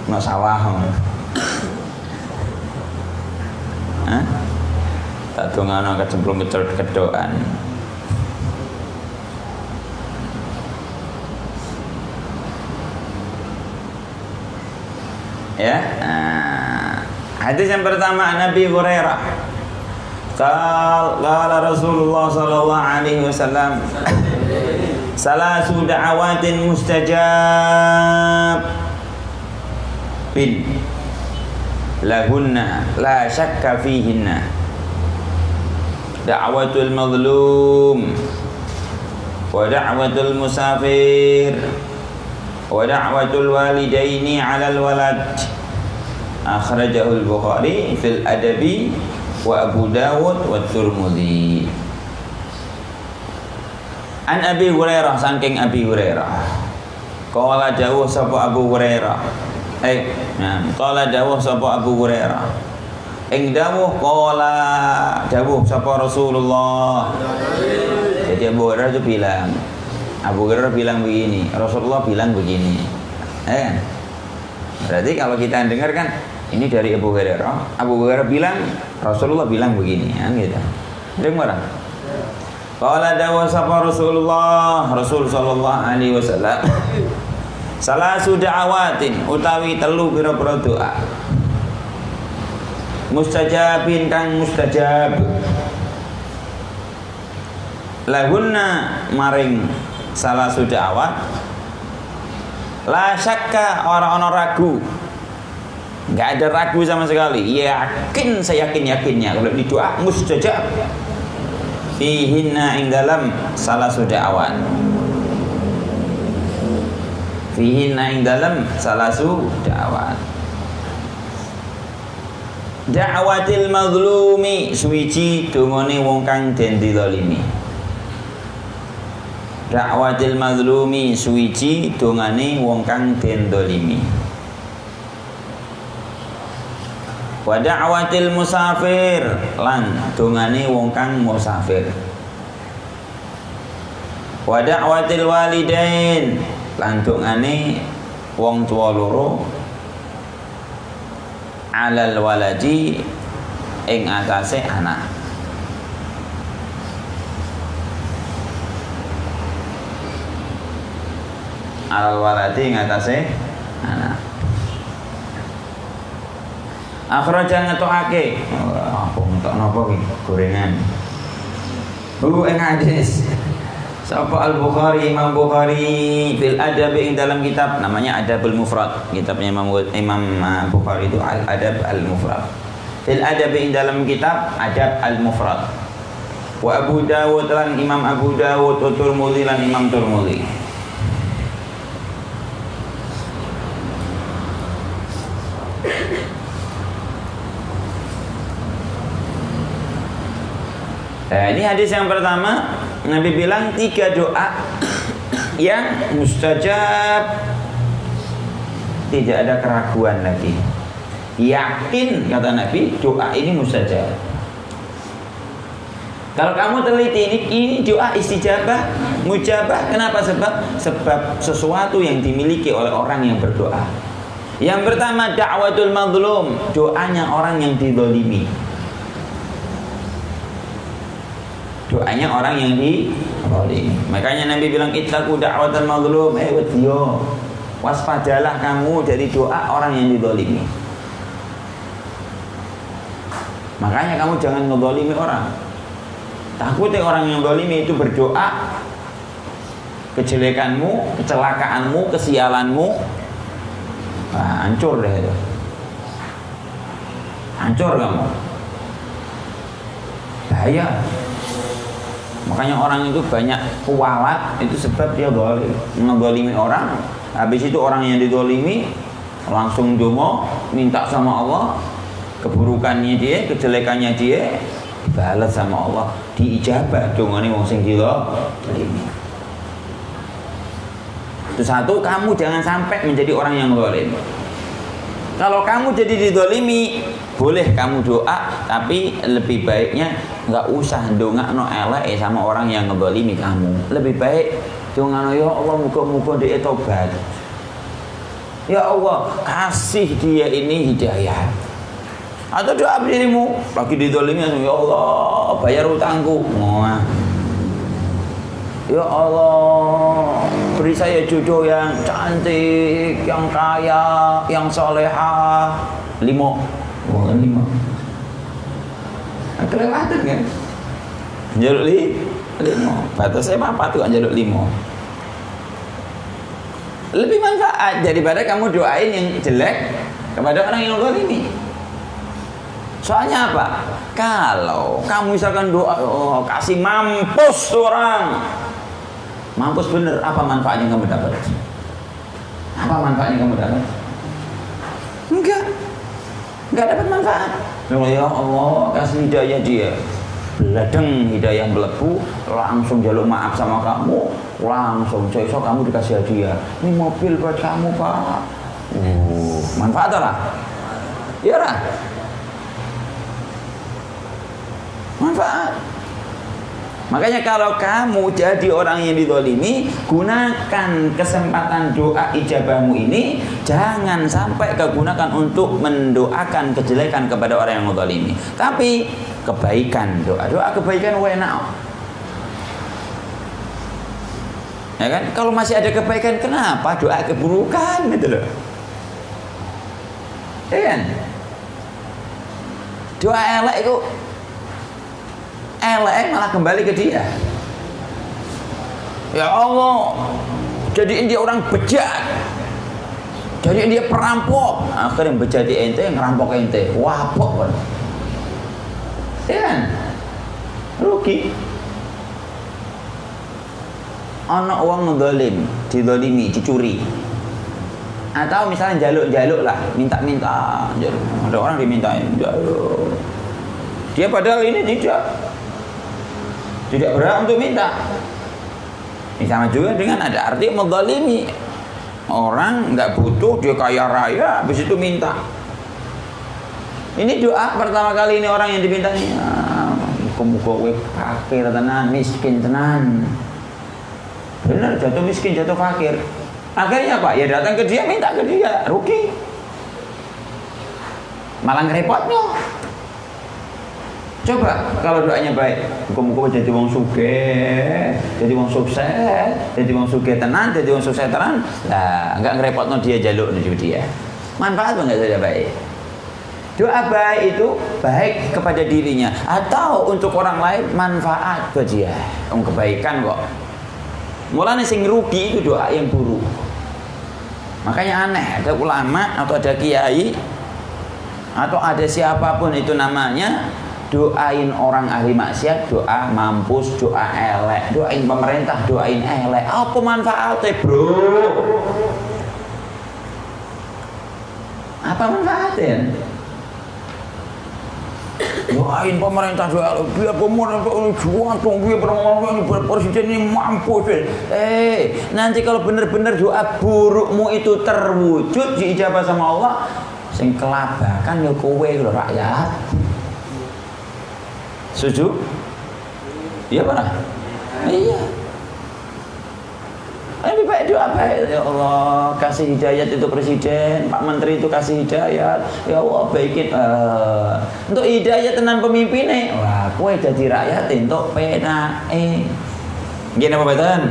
Speaker 2: Nak sawah. Hah? Tak tunggu kecemplung kedoan. Ya. Hadis yang pertama Nabi Hurairah. Qala Rasulullah sallallahu alaihi wasallam salasu da'awatin mustajab bin lahunna la syakka fihinna da'watul mazlum wa da'watul musafir wa da'watul walidaini 'alal walad akhrajahu al-Bukhari fil adabi wa Abu Dawud wa Tirmidzi. An Abi Hurairah, saking Abi Hurairah. Qala dawuh sapa Abu Hurairah. Qala dawuh sapa Abu Hurairah. Ing dawuh qala dawuh sapa Rasulullah. Jadi Abu Hurairah itu bilang, Abu Hurairah bilang begini, Rasulullah bilang begini. Berarti kalau kita dengar kan ini dari Abu Hurairah. Abu Hurairah bilang, Rasulullah bilang begini, kan gitu. Dengar. Qala dawa sapa Rasulullah, Rasul sallallahu alaihi wasallam. Salasu da'awatin utawi telu pira-pira doa. Mustajabin kang mustajab. Lahunna maring salasu da'awat. La syakka ora ana ragu. Enggak ada ragu sama sekali. Yakin, saya yakinnya kalau di doa mustajab. Fihinna ing dalam salasu da'awat. Fihinna ing dalam salasu da'awat. Da'watil mazlumi suwiji dongane wong kang den dzalimi. Da'watil mazlumi suwiji dongane wong kang den dzalimi. Wa da'watil musafir lan dongane wong kang musafir. Wa da'watil walidain lan dongane wong tuwa loro alal waladi ing atase anak. Alal waladi ing atase anak. Akhrajan ngetokake. Apa ngetok napa iki? Gorengan. Ing hadis. Sapa Al-Bukhari, Imam Bukhari fil adab ing dalam kitab namanya Adabul Mufrad. Kitabnya Imam Bukhari itu Al-Adab Al-Mufrad. Fil adab ing dalam kitab Adab Al-Mufrad. Wa Abu Dawud lan Imam Abu Dawud, wa Tirmidzi lan Imam Tirmidzi. Nah, ini hadis yang pertama, Nabi bilang 3 doa yang mustajab, tidak ada keraguan lagi. Yakin kata Nabi, doa ini mustajab. Kalau kamu teliti ini doa istijabah, mujabah. Kenapa? Sebab sesuatu yang dimiliki oleh orang yang berdoa. Yang pertama da'watul mazlum, doanya orang yang dizalimi. Doanya orang yang dizalimi. Makanya Nabi bilang ittaqu da'watal mazlum, wadiyo. Waspadalah kamu dari doa orang yang dizalimi. Makanya kamu jangan ngezalimi orang. Takutnya orang yang zalimi itu berdoa kejelekanmu, kecelakaanmu, kesialanmu, nah, hancur deh itu. Hancur kamu. Bahaya. Makanya orang itu banyak kualat itu sebab dia zalim, ngezalimi orang. Habis itu orang yang dizalimi langsung donga, minta sama Allah keburukannya dia, kejelekannya dia dibalas sama Allah, diijabah dongane wong sing dizalimi. Itu satu, kamu jangan sampai menjadi orang yang zalim. Kalau kamu jadi dizalimi, boleh kamu doa, tapi lebih baiknya nggak usah ndongakno elek sama orang yang ngezalimi kamu. Lebih baik ndongakno, ya Allah muga-muga dia tobat. Ya Allah, kasih dia ini hidayah. Atau doa dirimu lagi dizalimi, ya Allah bayar utangku. Wah. Ya Allah, beri saya jodoh yang cantik, yang kaya, yang solehah. 5. Wah, 5. Kelewatan kan? Jaluk 5. Batasnya apa tuh jaluk 5. Lebih manfaat daripada kamu doain yang jelek kepada orang yang zalimi. Soalnya apa? Kalau kamu misalkan doa, oh, kasih mampus orang, mampus bener, apa manfaatnya kamu dapat? Apa manfaatnya kamu dapat? Enggak dapat manfaat. Ya Allah, kasih hidayah dia. Beladeng hidayah melebu, langsung jaluk maaf sama kamu, langsung besok kamu dikasih hadiah. Ini mobil buat kamu, Pak. Manfaat lah. Iya lah. Manfaat. Makanya kalau kamu jadi orang yang dizalimi, gunakan kesempatan doa ijabahmu ini, jangan sampai kegunakan untuk mendoakan kejelekan kepada orang yang menzalimi. Tapi kebaikan, doa kebaikan enak. Ya kan? Kalau masih ada kebaikan, kenapa doa keburukan gitu loh? Ya kan? Doa elek itu elek malah kembali ke dia. Ya Allah, jadiin dia orang bejat, jadiin dia perampok. Akhirnya bejat di ente, ngerampok ente, wapok kan? Ya kan? Rugi. Anak uang ngezalim, dizalimi, dicuri. Atau misalnya jaluk-jaluk lah, minta-minta, jaluk. Ada orang dimintain jaluk. Dia padahal ini tidak berhak untuk minta. Sama juga dengan ada arti menzalimi. Orang nggak butuh, dia kaya raya, habis itu minta. Ini doa pertama kali ini orang yang dimintanya, muka-muka gue fakir tenan, miskin tenan. Benar, jatuh miskin, jatuh fakir. Akhirnya apa? Ya datang ke dia, minta ke dia, rugi. Malah ngerepotnya. Coba kalau doanya baik, muka-muka jadi wong sugih, jadi wong sukses, jadi wong sugih tenan, jadi wong sukses tenan. Lah, enggak ngerepotno dia jaluk nuju dia. Manfaat enggak saja baik. Doa baik itu baik kepada dirinya atau untuk orang lain, manfaat buat dia. Kebaikan kok. Mulane sing rugi itu doa yang buruk. Makanya aneh, ada ulama atau ada kiai atau ada siapapun itu namanya, doain orang ahli maksiat, doa mampus, doa elek, doain pemerintah, doain elek. Apa manfaatnya, bro? Apa manfaatnya? Doain pemerintah, doa biar pemerintah ini juang dong, biar presiden ini mampus. Nanti kalau benar-benar doa burukmu itu terwujud diijabah sama Allah, sing kelabakan ya kowe lho rakyat. Setuju? Iya pak? Iya. Lebih baik doa baik. Ya Allah, kasih hidayat itu presiden, Pak Menteri itu kasih hidayat. Ya Allah, baikin untuk hidayat tenan pemimpinnya. Wah, kowe dadi rakyat entuk penake. Nggih napa mboten?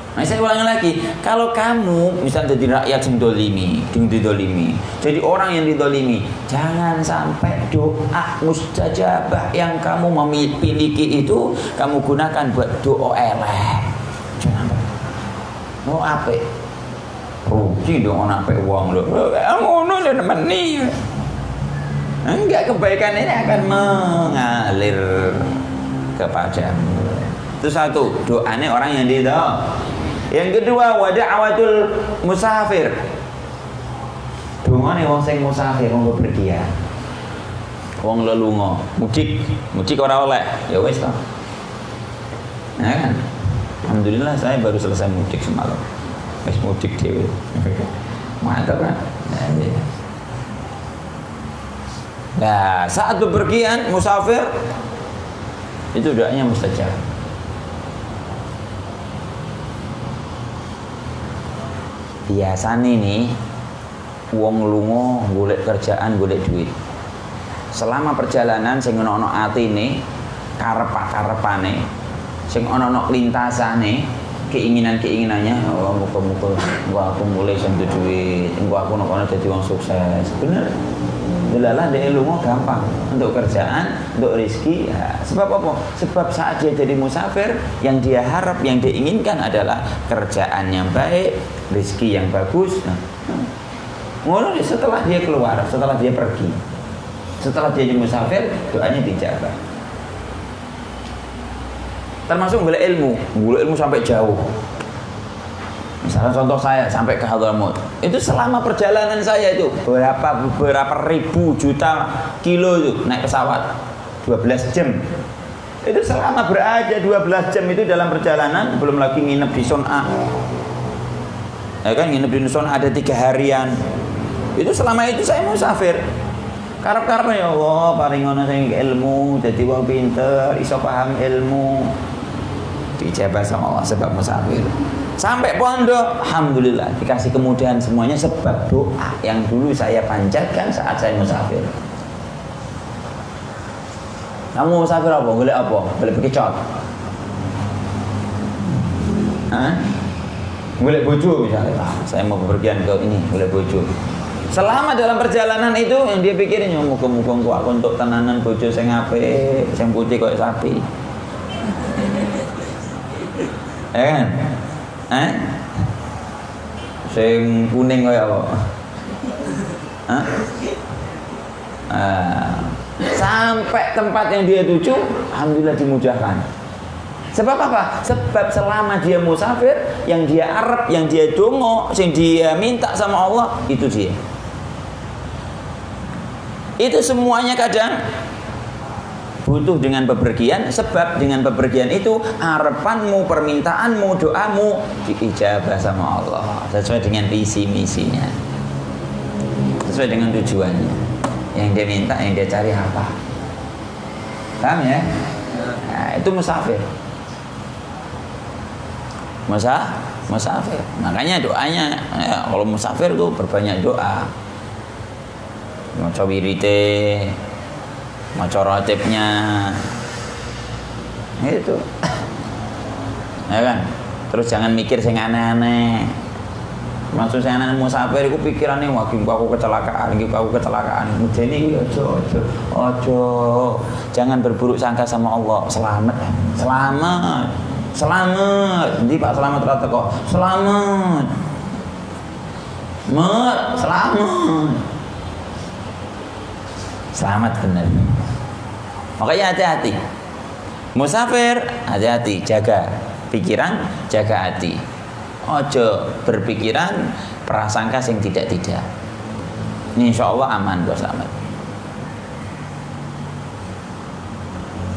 Speaker 2: Nah, saya ulangi lagi, kalau kamu bisa jadi rakyat yang didolimi, jadi orang yang didolimi, jangan sampai doa mustajabah yang kamu memiliki itu kamu gunakan buat doa eleh. Jangan. Mau apa? Rugi dong orang apa uang lo. Ngono lho nemeni. Enggak, kebaikan ini akan mengalir kepadamu. Itu satu, doanya orang yang didolimi. Yang kedua, wada'awatul musafir. Dongane wong sing musafir, wong bepergian. Wong lelunga, mudik ora oleh. Ya wis to. Nah kan. Alhamdulillah saya baru selesai mudik semalam. Wis mudik dhewe. Mantap kan? Nah, saat bepergian musafir itu doanya mustajab. Biasanya nih wong lunga golek kerjaan, golek duit. Selama perjalanan sing ono atine, karep-karepane, sing ono lintasane, keinginan-keinginannya, oh muga-muga aku mulai sentuh duit, aku ono dadi wong sukses. Bener. Delalah dia lunga gampang untuk kerjaan, untuk rezeki. Ya, sebab apa? Sebab saat dia jadi musafir, yang dia harap, yang dia inginkan adalah kerjaan yang baik, rezeki yang bagus. Ngono setelah dia keluar, setelah dia pergi, setelah dia jadi musafir, doanya dijabah. Termasuk golek ilmu sampai jauh. Misalnya contoh saya sampai ke Hadramut, itu selama perjalanan saya itu beberapa ribu juta kilo itu naik pesawat 12 jam. Itu selama berada 12 jam itu dalam perjalanan, belum lagi nginep di Son'a. Ya kan, nginep di Son'a ada 3 harian. Itu selama itu saya musafir. Karep-karep ya Allah, paringono sing ilmu, dadi wong pinter, iso paham ilmu. Dijabah sama Allah sebab musafir. Sampai pondok, alhamdulillah dikasih kemudahan semuanya sebab doa yang dulu saya panjatkan saat saya musafir. Kamu musafir apa? Golek apa? Golek bekicot. Hah? Golek bojo misalnya. Saya mau bepergian ke ini, golek bojo. Selama dalam perjalanan itu yang dia pikirin, muga-muga aku untuk tenanan bojo sing apik, sing putih koyo sapi. Kan? Sing kuning kaya apa? Sampai tempat yang dia tuju, alhamdulillah dimudahkan. Sebab apa? Sebab selama dia musafir, yang dia arep, yang dia dongo, yang dia minta sama Allah, itu dia. Itu semuanya kadang butuh dengan bepergian, sebab dengan bepergian itu harapanmu, permintaanmu, doamu diijabah sama Allah sesuai dengan visi misinya, sesuai dengan tujuannya. Yang dia minta, yang dia cari apa? Paham ya? Nah, itu musafir. Musafir. Makanya doanya kalau musafir tuh berbanyak doa. Maca wirite, maca ratibnya, itu, ya kan. Terus jangan mikir sing aneh-aneh. Maksud saya aneh musafir, aku pikirannya wah, aku kecelakaan. Jadi ojo, jangan berburuk sangka sama Allah. Selamat. Di Pak Selamat rata kok. Selamat. Selamat benar. Makanya hati-hati. Musafir, hati-hati, jaga pikiran, jaga hati. Ojo berpikiran prasangka sing tidak. Insyaallah aman bos selamat.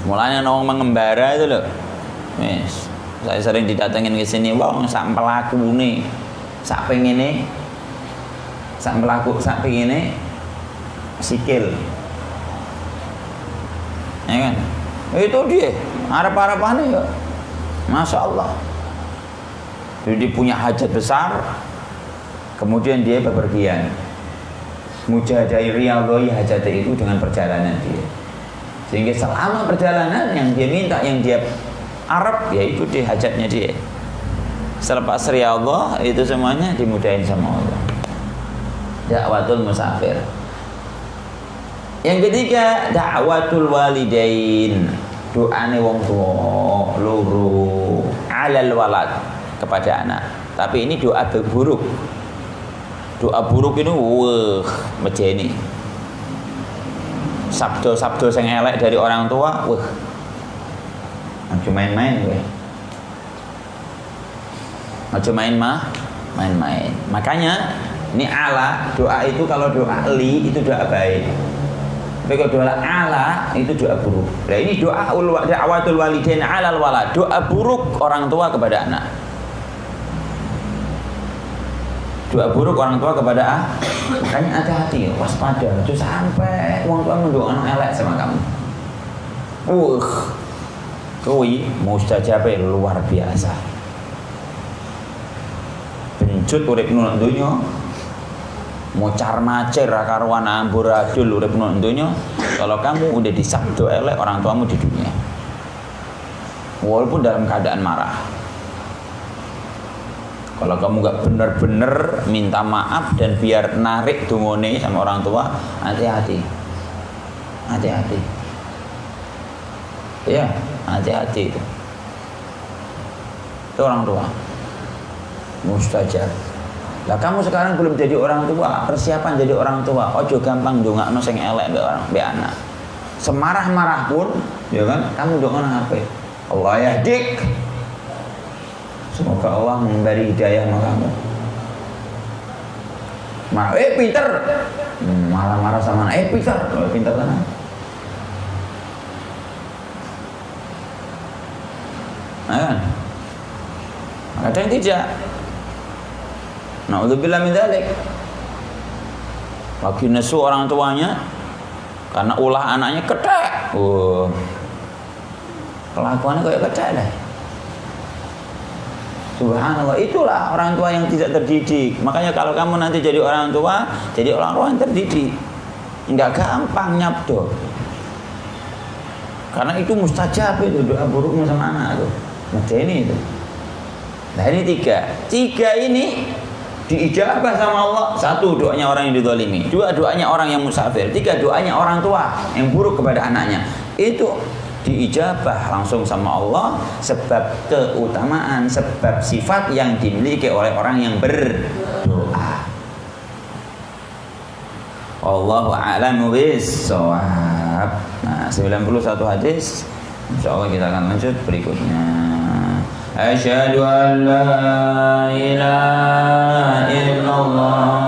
Speaker 2: Mulanya nong mengembara itu loh. Wis, saya sering didatengin ke sini, wong sak pelakune, sak pengene sikil. Ya kan? Itu dia, harap-harapane ya. Masya Allah. Jadi dia punya hajat besar, kemudian dia bepergian mujahadai riyadhai hajat itu dengan perjalanan dia, sehingga selama perjalanan yang dia minta, yang dia harap, yaitu di hajatnya dia. Selepas riyadhah itu semuanya dimudahin sama Allah. Da'watul musafir. Yang ketiga, da'watul walidain, doane wong tua loro alal walad, kepada anak. Tapi ini doa buruk. Doa buruk ini mejeni. Sabdo-sabdo sing elek dari orang tua, aja main-main kowe. Aja main-main. Makanya ini ala doa itu, kalau doa li itu doa baik. Tapi kalau doa ala itu doa buruk. Nah ini doa da'watul walidain alal walad, doa buruk orang tua kepada anak. Doa buruk orang tua kepada makanya hati-hati, waspada, itu sampai orang tua mendoakan elek sama kamu. Kuwi mustajabe luar biasa. Bencut urip nang donya, mocar-macir ra karuan amburadul urip nang donya, kalau kamu udah disabdo elek orang tuamu di dunia. Walaupun dalam keadaan marah. Kalau kamu gak bener-bener minta maaf dan biar narik dungone sama orang tua, hati-hati. Hati-hati. Ya, hati-hati itu. Itu orang tua. Mustajab. Lah kamu sekarang belum jadi orang tua, persiapan jadi orang tua. Ojo gampang ndongakno sing elek mbek anak. Semarah-marah pun, ya kan? Kamu ndongakno apa? Allah yahdik. Semoga Allah memberi hidayah sama kamu. Pinter. Marah-marah sama anak. Pinter. Pinter kan? Kan? Kadang tidak. Na'udzubillah min dzalik. Lagi nesu orang tuanya karena ulah anaknya ketek. Kelakuannya kayak ketek deh. Subhanallah, itulah orang tua yang tidak terdidik. Makanya kalau kamu nanti jadi orang tua yang terdidik. Enggak gampang nyabdo. Karena itu mustajab itu, doa burukmu sama anak tuh. Macam ini itu. Nah ini tiga ini diijabah sama Allah. Satu, doanya orang yang dizalimi. Dua, doanya orang yang musafir. Tiga, doanya orang tua yang buruk kepada anaknya. Itu diijabah langsung sama Allah, sebab keutamaan, sebab sifat yang dimiliki oleh orang yang berdoa. Wallahu a'lamu bis-shawab. Nah, 91 hadis. Insyaallah kita akan lanjut berikutnya. Asyhadu an la ilaha illallah